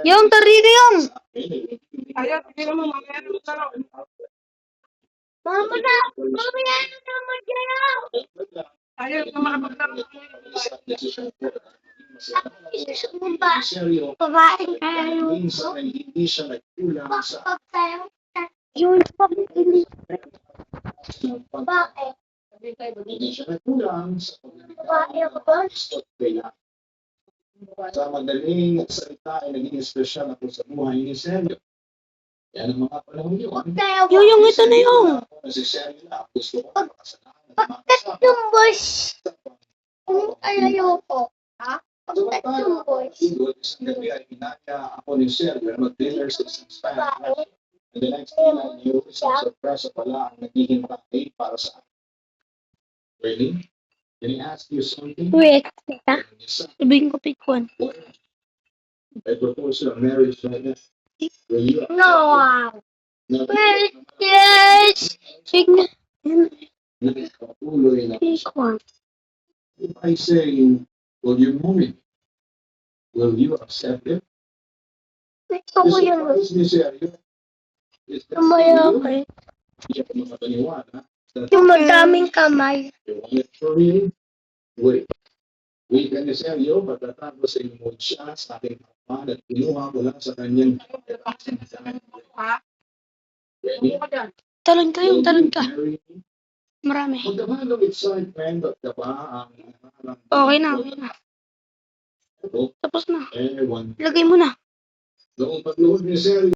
Yung tarili yung. Ayaw, hindi naman mamaya na magdalaw. Mama na naman dyan. Ayaw na makapaglaro. Babae kayo. Hindi siya nagkulang sa Pag tayo. Yun pa babae. hindi siya nagkulang sa Babae ako. kaya sa madaling salita ay naging espesyal ako sa buhay ni Sergio. Yan ang mga panahon yun. Pag tayo. Yung ito na yung. Ako na si Sergio na gusto ko makasalanan. Pagkat yung boys. Kung ayaw ko. Ha? Pagkat yung boys. Isang gabi ay inaya ako ni Sergio na mag-dinner sa isang Spanish restaurant. And the next thing I knew, isang surpresa pala ang nagiging party para sa akin. Really? Can I ask you something? Wait. Yes, sir. Sabihin ko pick one. I propose a marriage right now. Will you? No. No. Yes. Pick na. Nagpatuloy na. Pick one. If I say, will you marry me? Will you accept it? Gusto ko yun. Surprise me, Sergio. Is that Tumaya for ko you? eh. Hindi ako makapaniwala. Yung madaming kamay. You want it for real? Wait. Wait ka ni Sergio, pagkatapos ay lumod siya sa aking kapan at kinuha ko lang sa kanyang ready? Talon ka yung talon ka. Marry me? Marami. Magkabalong excitement at kaba ang Okay na, okay na. Tapos na. Ewan. Lagay mo na. Noong pagluhod ni Sergio,